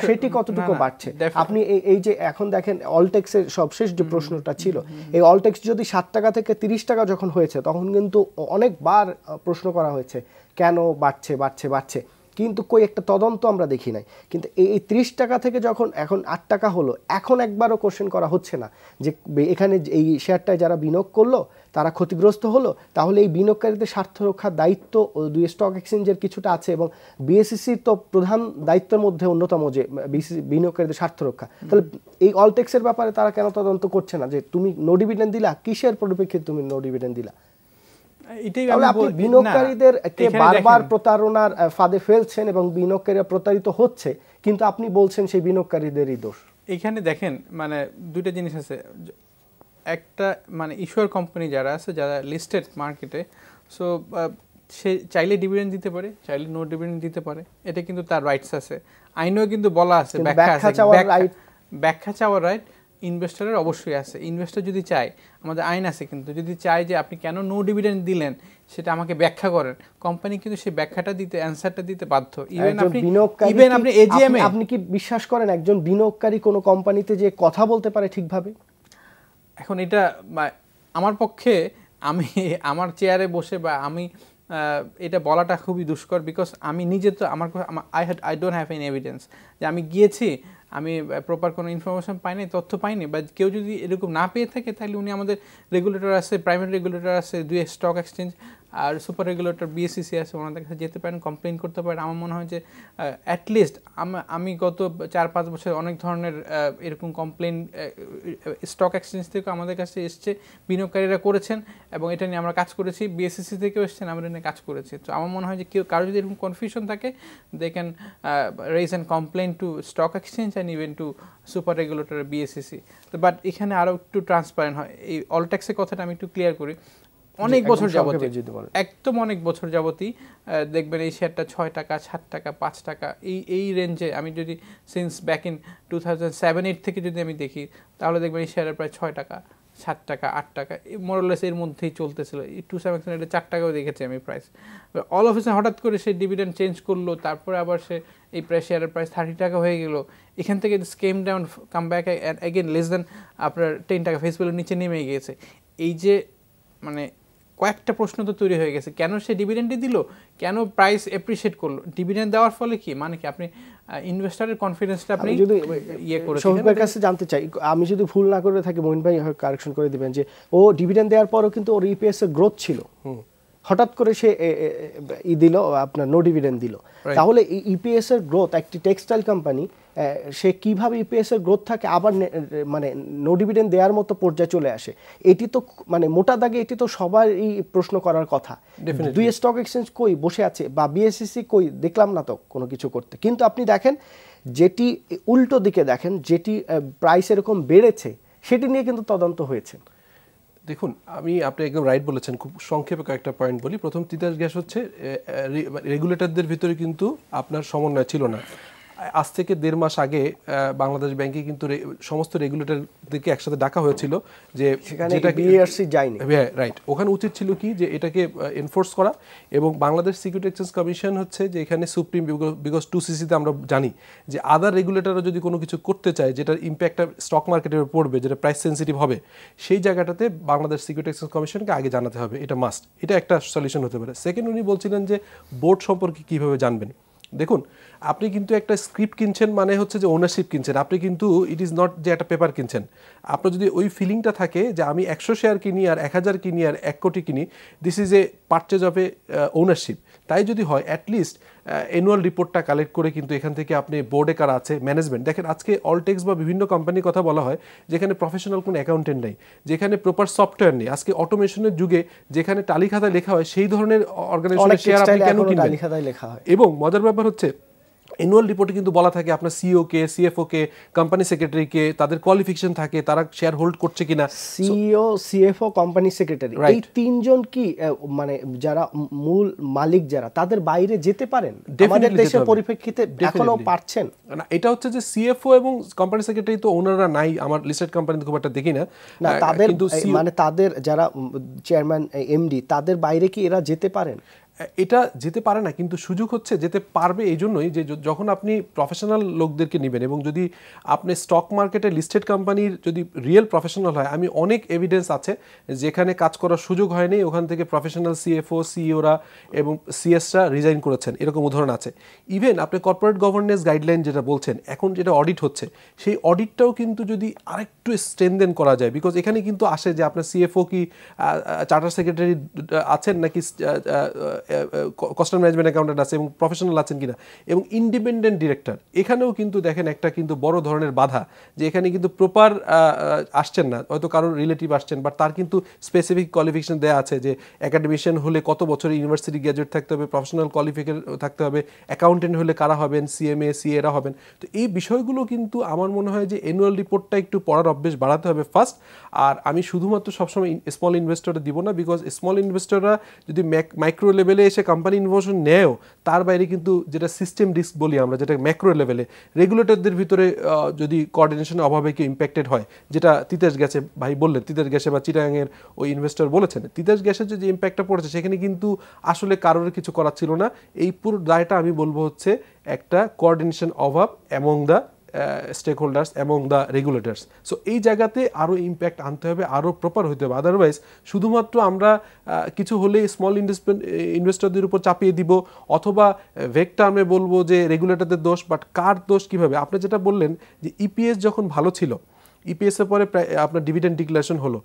সেটি কতটুকু বাড়ছে? আপনি এই যে এখন দেখেন অলটেক্সের সবশেষ যে প্রশ্নটা ছিল, এই অলটেক্স যদি 7 টাকা থেকে 30 টাকা যখন হয়েছে, তখন কিন্তু অনেকবার প্রশ্ন করা হয়েছে কেন বাড়ছে, কিন্তু কই একটা তদন্ত আমরা দেখি নাই। কিন্তু এই 30 টাকা থেকে যখন এখন 8 টাকা হলো, এখন একবারও কোশ্চেন করা হচ্ছে না যে এখানে এই শেয়ারটায় যারা বিনিয়োগ করলো তারা ক্ষতিগ্রস্ত হলো, তাহলে এই বিনিয়োগকারীদের স্বার্থ রক্ষার দায়িত্ব দুই স্টক এক্সচেঞ্জের কিছুটা আছে, এবং বিএসইসির তো প্রধান দায়িত্বের মধ্যে অন্যতম যে বিনিয়োগকারীদের স্বার্থ রক্ষা। তাহলে এই অলটেক্সের ব্যাপারে তারা কেন তদন্ত করছে না, যে তুমি নো ডিভিডেন্ড দিলা, কিসের পরিপ্রেক্ষিতে তুমি নো ডিভিডেন্ড দিলা? আপনি বিনিয়োগকারীদেরকে বারবার প্রতারণার ফাঁদে ফেলছেন এবং বিনিয়োগকারীরা প্রতারিত হচ্ছে, কিন্তু আপনি বলছেন সেই বিনিয়োগকারীদেরই দোষ। এখানে দেখেন মানে দুইটা জিনিস আছে। একটা মানে ইস্যুয়ার কোম্পানি যারা আছে, যারা লিস্টেড মার্কেটে, সো সে চাইলে ডিভিডেন্ড দিতে পারে, চাইলে নো ডিভিডেন্ড দিতে পারে, এটা কিন্তু তার রাইটস আছে, আইনেও কিন্তু বলা আছে, ব্যাখ্যা চাওয়ার রাইট ইনভেস্টরের অবশ্যই আছে। ইনভেস্টর যদি চায়, আমাদের আইন আছে, কিন্তু যদি চায় যে আপনি কেন নো ডিভিডেন্ড দিলেন সেটা আমাকে ব্যাখ্যা করেন, কোম্পানি কিন্তু সেই ব্যাখ্যাটা দিতে, অ্যানসারটা দিতে বাধ্য। ইভেন আপনি এজিএমে, আপনি কি বিশ্বাস করেন একজন বিনিয়োগকারী কোনো কোম্পানিতে যে কথা বলতে পারে ঠিকভাবে? এখন এটা আমার পক্ষে, আমি আমার চেয়ারে বসে বা আমি এটা বলাটা খুবই দুষ্কর, বিকজ আমি নিজে তো I don't have any evidence যে আমি গিয়েছি, আমি প্রপার কোনো ইনফরমেশন পাইনি, তথ্য পাইনি, বা কেউ যদি এরকম না পেয়ে থাকে তাহলে উনি আমাদের রেগুলেটর আছে, প্রাইভেট রেগুলেটর আছে, দুই স্টক এক্সচেঞ্জ আর সুপার রেগুলেটর বিএসসিসি আছে, ওনাদের কাছে যেতে পারেন, কমপ্লেন করতে পারেন। আমার মনে হয় যে অ্যাটলিস্ট আমি গত 4-5 বছর অনেক ধরনের এরকম কমপ্লেন স্টক এক্সচেঞ্জ থেকে আমাদের কাছে এসছে, বিনিয়োগকারীরা করেছেন এবং এটা নিয়ে আমরা কাজ করেছি, বিএসসিসি থেকেও এসছেন, আমরা নিয়ে কাজ করেছি। তো আমার মনে হয় যে কারো যদি এরকম কনফিউশন থাকে, they can raise and complain to stock exchange and even to super regulator BSCC. তো বাট এখানে আরও একটু ট্রান্সপারেন্ট হয়। এই অল ট্যাক্সের কথাটা আমি একটু ক্লিয়ার করি। অনেক বছর যাবতীয়, একদম অনেক বছর যাবতীয় দেখবেন এই শেয়ারটা 6 টাকা, 7 টাকা, 5 টাকা এই রেঞ্জে, আমি যদি সিন্স ব্যাক ইন 2007-8 থেকে যদি আমি দেখি, তাহলে দেখবেন এই শেয়ারের প্রায় 6 টাকা, 7 টাকা, 8 টাকা মোরলেস এর মধ্যেই চলতেছিল। এই 2007 4 টাকাও দেখেছি আমি প্রাইস। অল অফ হঠাৎ করে সে ডিভিডেন্ড চেঞ্জ করলো, তারপরে আবার সে এই প্রাইস, শেয়ারের প্রাইস 30 টাকা হয়ে গেল। এখান থেকে scam down, come back again less than আপনার 10 টাকা, ফেস ভ্যালুর নিচে নেমে গিয়েছে। এই যে মানে কয়েকটা প্রশ্ন তো তৈরি হয়ে গেছে, কেন সে ডিভিডেন্ডই দিল, কেন প্রাইস অ্যাপ্রিসিয়েট করলো, ডিভিডেন্ড দেওয়ার ফলে কি মানে কি আপনি ইনভেস্টরের কনফিডেন্সটা আপনি যদি শফিকের কাছে জানতে চাই, আমি যদি ভুল না করে থাকি, মোহিন ভাই কারেকশন করে দিবেন, যে ও ডিভিডেন্ড দেওয়ার পরও কিন্তু ওর ইপিএস এর গ্রোথ ছিল, হঠাৎ করে সে দিল আপনার নো ডিভিডেন্ড দিল। তাহলে ইপিএস এর গ্রোথ, একটি টেক্সটাইল কোম্পানি, সে কিভাবে ইপিএস এর গ্রোথ থাকে আবার মানে নো ডিভিডেন্ড দেওয়ার মতো পর্যায়ে চলে আসে? এটি তো মানে মোটা দাগে এটি তো সবারই প্রশ্ন করার কথা। দুই স্টক এক্সচেঞ্জ কই বসে আছে, বা বিএসসিসি কই, দেখলাম না তো কোনো কিছু করতে। কিন্তু আপনি দেখেন যেটি উল্টো দিকে দেখেন, যেটি প্রাইস এরকম বেড়েছে, সেটি নিয়ে কিন্তু তদন্ত হয়েছে। দেখুন, আপনি একদম রাইট বলেছেন। খুব সংক্ষেপে কয়েকটা পয়েন্ট বলি। প্রথম, তিতাস গ্যাস হচ্ছে রেগুলেটরদের ভিতরে কিন্তু আপনার সমন্বয় ছিল না। আজ থেকে 1.5 মাস আগে বাংলাদেশ ব্যাংকে কিন্তু সমস্ত রেগুলেটরদেরকে একসাথে ডাকা হয়েছিল, যে যেটা বিআরসি যায়নি, রাইট, ওখানে উচিত ছিল কি যে এটাকে এনফোর্স করা। এবং বাংলাদেশ সিকিউরিটি এক্সচেঞ্জ কমিশন হচ্ছে যে এখানে সুপ্রিম, বিকজ 2CC-তে আমরা জানি যে আদার রেগুলেটরও যদি কোনো কিছু করতে চায় যেটার ইম্প্যাক্টটা স্টক মার্কেটের উপর পড়বে, যেটা প্রাইস সেন্সিটিভ হবে, সেই জায়গাটাতে বাংলাদেশ সিকিউরিটি এক্সচেঞ্জ কমিশনকে আগে জানাতে হবে, এটা মাস্ট। এটা একটা সলিউশন হতে পারে। সেকেন্ড, উনি বলছিলেন যে বোর্ড সম্পর্কে কীভাবে জানবেন। দেখুন, আপনি কিন্তু একটা স্ক্রিপ্ট কিনছেন, মানে হচ্ছে যে ওনারশিপ কিনছেন। আপনি কিন্তু ইট ইজ নট যে একটা পেপার কিনছেন। আপনার যদি ওই ফিলিংটা থাকে যে আমি 100 শেয়ার কিনি আর 1000 কিনি আর 1 কোটি কিনি, this is a purchase of A ownership. তাই যদি হয়, অ্যাটলিস্ট অ্যানুয়াল রিপোর্টটা কালেক্ট করে কিন্তু এখান থেকে আপনি বোর্ডে কারা আছে, ম্যানেজমেন্ট দেখেন। আজকে অলটেক্স বা বিভিন্ন কোম্পানির কথা বলা হয় যেখানে প্রফেশনাল কোনো অ্যাকাউন্টেন্ট নেই, যেখানে প্রপার সফটওয়্যার নেই। আজকে অটোমেশনের যুগে যেখানে টালি খাতায় লেখা হয়, সেই ধরনের অর্গানাইজেশনের শেয়ার আপনি কেন কিনবেন? এবং মজার ব্যাপার হচ্ছে অ্যানুয়াল রিপোর্টে কিন্তু বলা থাকে আপনার সিইও কে, সিএফও কে, কোম্পানি সেক্রেটারি কে, তাদের কোয়ালিফিকেশন থাকে, তারা শেয়ার হোল্ড করছে কিনা। সিইও, সিএফও, কোম্পানি সেক্রেটারি, এই তিনজন কি মানে যারা মূল মালিক যারা, তাদের বাইরে যেতে পারেন আমাদের দেশের পরিপ্রেক্ষিতে? এখনো পারছেন না। এটা হচ্ছে যে সিএফও এবং কোম্পানি সেক্রেটারি তো ওনারা নাই, আমার লিস্টেড কোম্পানিতে খুব একটা দেখি না। তাদের মানে তাদের যারা চেয়ারম্যান, এমডি, তাদের বাইরে কি এরা যেতে পারেন? এটা যেতে পারে না, কিন্তু সুযোগ হচ্ছে যেতে পারবে এই জন্যই যে যখন আপনি প্রফেশনাল লোকদেরকে নেবেন, এবং যদি আপনি স্টক মার্কেটে লিস্টেড কোম্পানির যদি রিয়েল প্রফেশনাল হয়, আমি অনেক এভিডেন্স আছে যেখানে কাজ করার সুযোগ হয়নি, ওখান থেকে প্রফেশনাল সিএফও, সিইওরা এবং সিএসরা রিজাইন করেছেন, এরকম উদাহরণ আছে। ইভেন আপনি কর্পোরেট গভর্নেন্স গাইডলাইন যেটা বলছেন, এখন যেটা অডিট হচ্ছে, সেই অডিটটাও কিন্তু যদি আরেকটু স্ট্রেনদেন করা যায়, বিকজ এখানে কিন্তু আসে যে আপনার সিএফও কি চার্টার সেক্রেটারি আছেন নাকি কস্ট ম্যানেজমেন্ট অ্যাকাউন্টেন্ট আছে এবং প্রফেশনাল আছেন কিনা, এবং ইন্ডিপেন্ডেন্ট ডিরেক্টর। এখানেও কিন্তু দেখেন একটা কিন্তু বড় ধরনের বাধা, যে এখানে কিন্তু প্রপার আসছেন না, হয়তো কারোর রিলেটিভ আসছেন, বাট তার কিন্তু স্পেসিফিক কোয়ালিফিকেশন দেওয়া আছে যে একাডেমিশিয়ান হলে কত বছর ইউনিভার্সিটি গ্র্যাজুয়েট থাকতে হবে, প্রফেশনাল কোয়ালিফিকেশন থাকতে হবে, অ্যাকাউন্টেন্ট হলে কারা হবেন, সিএমএ, সিএরা হবেন। তো এই বিষয়গুলো কিন্তু আমার মনে হয় যে অ্যানুয়াল রিপোর্টটা একটু পড়ার অভ্যেস বাড়াতে হবে ফার্স্ট। আর আমি শুধুমাত্র সবসময় স্মল ইনভেস্টররা দিব না, বিকজ স্মল ইনভেস্টররা যদি মাইক্রো লেভেলে এসে কোম্পানি ইনভেস্টমেন্ট নেয়ও, তার বাইরে কিন্তু যেটা সিস্টেম রিস্ক বলি আমরা, যেটা ম্যাক্রো লেভেলে রেগুলেটরদের ভিতরে যদি কোঅর্ডিনেশনের অভাবে কেউ ইম্প্যাক্টেড হয়, যেটা তিতাস গ্যাসে ভাই বললেন, তিতাস গ্যাসে বা চিটাগাংয়ের ওই ইনভেস্টর বলেছেন, তিতাস গ্যাসের যে ইম্প্যাক্টটা পড়েছে সেখানে কিন্তু আসলে কারোর কিছু করার ছিল না। এই পুরো দায়টা আমি বলবো হচ্ছে একটা কোঅর্ডিনেশন অভাব অ্যামং দ্য স্টেক হোল্ডার্স এবং দ্য রেগুলেটরস। সো এই জায়গাতে আরও ইম্প্যাক্ট আনতে হবে, আরও প্রপার হতে হবে। আদারওয়াইজ শুধুমাত্র আমরা কিছু হলে স্মল ইনভেস্টরদের উপর চাপিয়ে দিব, অথবা ভেগ টার্মে বলবো যে রেগুলেটরদের দোষ। বাট কার দোষ কীভাবে? আপনি যেটা বললেন যে ইপিএস যখন ভালো ছিল, ইপিএসের পরে আপনার ডিভিডেন্ড ডিক্লারেশন হলো,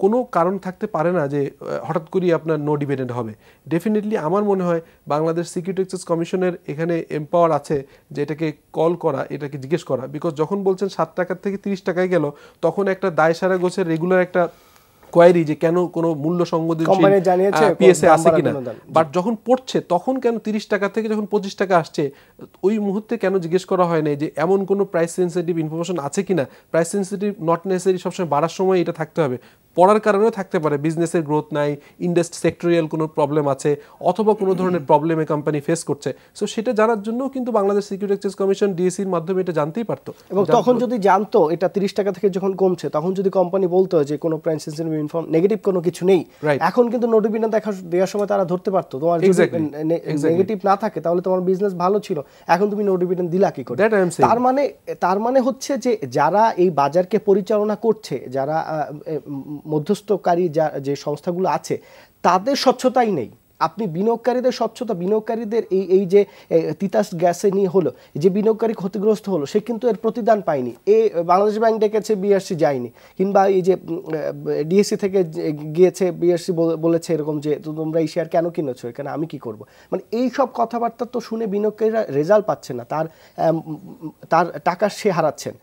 কোনো কারণ থাকতে পারে না যে হঠাৎ করে আপনার নো ডিভিডেন্ড হবে। ডেফিনেটলি আমার মনে হয় বাংলাদেশ সিকিউরিটি এক্সচেঞ্জ কমিশনের এখানে এম্পাওয়ার আছে যে এটাকে কল করা, এটাকে জিজ্ঞেস করা। বিকজ যখন বলছেন 7 টাকার থেকে 30 টাকায় গেল, তখন একটা দায় সারা গোছের রেগুলার একটা কোয়ারি যে কেন কোনো মূল্য সংবেদনশীল পিএসএ আছে কিনা, বাট যখন পড়ছে তখন কেন 30 টাকা থেকে যখন 25 টাকা আসছে ওই মুহূর্তে কেন জিজ্ঞেস করা হয় না যে এমন কোনো প্রাইস সেন্সিটিভ ইনফরমেশন আছে কিনা। প্রাইস সেন্সিটিভ নট নেসেসারি সবসময় বাড়ার সময় এটা থাকতে হবে, পড়ার কারণেও থাকতে পারে, বিজনেসের গ্রোথ নাই, ইন্ডাস্ট্রি সেক্টরিয়াল কোনো প্রবলেম আছে, অথবা কোনো ধরনের প্রবলেমে কোম্পানি ফেস করছে। সো সেটা জানার জন্য কিন্তু বাংলাদেশ সিকিউরিটি এক্সচেঞ্জ কমিশন ডিএসির মাধ্যমে এটা জানতেই পারতো। এবং তখন যদি জানতো এটা 30 টাকা থেকে যখন কমছে, তখন যদি কোম্পানি বলতো যে কোনো প্রাইস সেন্সিটিভ ইনফর্ম নেগেটিভ কোনো কিছু নেই, এখন কিন্তু নোটিফিকেশন দেওয়ার সময় তারা ধরতে পারতো তোমার যদি নেগেটিভ না থাকে তাহলে তোমার বিজনেস ভালো ছিল, এখন তুমি নোটিফিকেশন দিলা কি করে। তার মানে হচ্ছে যে যারা এই বাজারকে পরিচালনা করছে, যারা মধ্যস্থকারী যে সংস্থাগুলো আছে, তাদের স্বচ্ছতাই নেই। আপনি বিনিয়োগকারীদের স্বচ্ছতা, বিনিয়োগকারীদের এই যে তিতাস গ্যাসে নিয়ে হলো, যে বিনিয়োগকারী ক্ষতিগ্রস্ত হলো, সে কিন্তু এর প্রতিদান পায়নি। বাংলাদেশ ব্যাংক ডেকেছে, বিআরসি যায়নি, কিংবা এই যে ডিএসসি থেকে গিয়েছে, বিআরসি বলেছে এরকম যে তোমরা এই শেয়ার কেন কিনেছো, এখানে আমি কি করব। মানে এই সব কথাবার্তা তো শুনে বিনিয়োগকারীরা রেজাল্ট পাচ্ছে না, তার টাকা সে হারাচ্ছেন,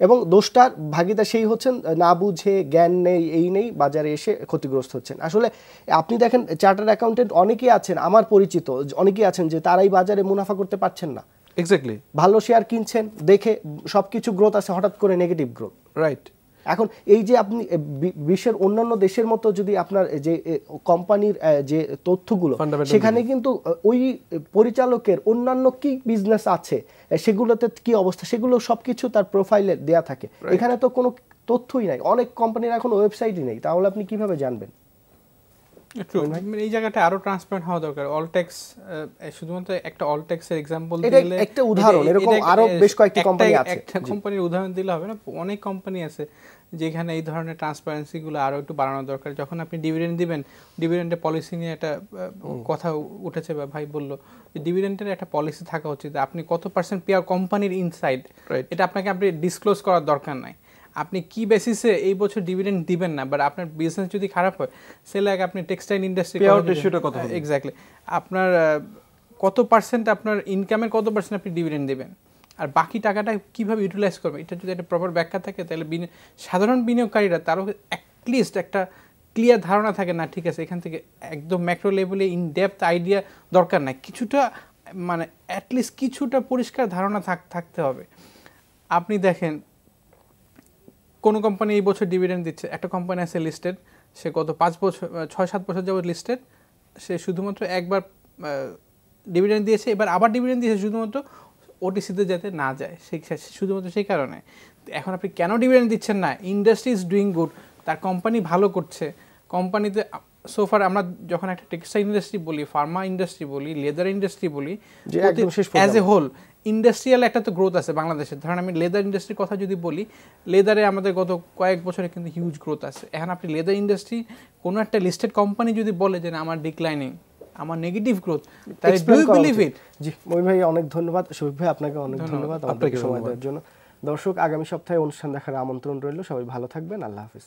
এবং দোষটার ভাগিদার সেই হচ্ছেন না বুঝে, জ্ঞান নেই, এই নেই, বাজারে এসে ক্ষতিগ্রস্ত হচ্ছেন। আসলে আপনি দেখেন চার্টার্ড অ্যাকাউন্টেন্ট অনেকেই আছেন, আমার পরিচিত অনেকেই আছেন যে তারাই বাজারে মুনাফা করতে পারছেন না। এক্স্যাক্টলি, ভালো শেয়ার কিনছেন দেখে সবকিছু গ্রোথ আছে, হঠাৎ করে নেগেটিভ গ্রোথ। রাইট। এখন এই যে আপনি বিশ্বের অন্যান্য দেশের মতো যদি আপনার যে কোম্পানির যে তথ্যগুলো, সেখানে কিন্তু ওই পরিচালকের অন্যান্য কি বিজনেস আছে, সেগুলোতে কি অবস্থা, সেগুলো সবকিছু তার প্রোফাইলে দেয়া থাকে। এখানে তো কোনো তথ্যই নাই, অনেক কোম্পানির এখন ওয়েবসাইটই নেই, তাহলে আপনি কিভাবে জানবেন? এই জায়গাটা আরো ট্রান্সপারেন্ট হওয়া দরকার। অল ট্যাক্স, শুধুমাত্র একটা অল ট্যাক্সের एग्जांपल দিলে, একটা উদাহরণ, এরকম আরো বেশ কয়েকটি কোম্পানি আছে, একটা কোম্পানির উদাহরণ দিলে হবে না, অনেক কোম্পানি আছে যেখানে এই ধরনের ট্রান্সপারেন্সি গুলো আরো একটু বাড়ানো দরকার। যখন আপনি ডিভিডেন্ড দিবেন, ডিভিডেন্ডের পলিসি নিয়ে একটা কথা উঠেছে, বা ভাই বললো যে ডিভিডেন্ডের একটা পলিসি থাকা উচিত, আপনি কত পার্সেন্ট পেয়ার কোম্পানির ইনসাইড, এটা আপনি ডিসক্লোজ করার দরকার নাই। আপনি কি বেসিসে এই বছর ডিভিডেন্ড দিবেন না, বাট আপনার বিজনেস যদি খারাপ হয়, সে লাগে আপনি টেক্সটাইল ইন্ডাস্ট্রি, এক্স্যাক্টলি আপনার কত পার্সেন্ট, আপনার ইনকামের কত পার্সেন্ট আপনি ডিভিডেন্ড দিবেন, আর বাকি টাকাটা কিভাবে ইউটিলাইজ করবে, এটা যদি একটা প্রপার ব্যাখ্যা থাকে, তাহলে সাধারণ বিনিয়োগকারীরা তারও অ্যাটলিস্ট একটা ক্লিয়ার ধারণা থাকে, না ঠিক আছে এখান থেকে একদম ম্যাক্রো লেভেলে ইন ডেপথ আইডিয়া দরকার নাই, কিছুটা মানে অ্যাটলিস্ট কিছুটা পরিষ্কার ধারণা থাকতে হবে। আপনি দেখেন কোনো কোম্পানি এই বছর ডিভিডেন্ড দিচ্ছে, একটা কোম্পানি আছে লিস্টেড, সে গত 6-7 বছর যাবত লিস্টেড, সে শুধুমাত্র একবার ডিভিডেন্ড দিয়েছে, এবার আবার ডিভিডেন্ড দিয়েছে শুধুমাত্র ওটিসিতে যাতে না যায়, শুধুমাত্র সেই কারণে। এখন আপনি কেন ডিভিডেন্ড দিচ্ছেন না? ইন্ডাস্ট্রি ইজ ডুইং গুড, তার কোম্পানি ভালো করছে, কোম্পানিতে সোফার আমরা যখন একটা টেক্সটাইল ইন্ডাস্ট্রি বলি, ফার্মা ইন্ডাস্ট্রি বলি, লেদার ইন্ডাস্ট্রি বলি, অ্যাজ এ হোল ইন্ডাস্ট্রিয়াল একটা তো গ্রোথ আছে বাংলাদেশে। ধরেন আমি লেদার ইন্ডাস্ট্রির কথা যদি বলি, লেদারে আমাদের গত কয়েক বছরে কিন্তু হিউজ গ্রোথ আছে। এখন আপনি লেদার ইন্ডাস্ট্রি কোনো একটা লিস্টেড কোম্পানি যদি বলে যে আমার ডিক্লাইনিং, আমার নেগেটিভ গ্রোথ, তাহলে ডু ইউ বিলিভ ইট? জি মহিন ভাই অনেক ধন্যবাদ, শফিক ভাই আপনাকে অনেক ধন্যবাদ আপনাকে সময় দেওয়ার জন্য। দর্শক, আগামী সপ্তাহে অনুষ্ঠান দেখার আমন্ত্রণ রইল, সবাই ভালো থাকবেন, আল্লাহ হাফেজ।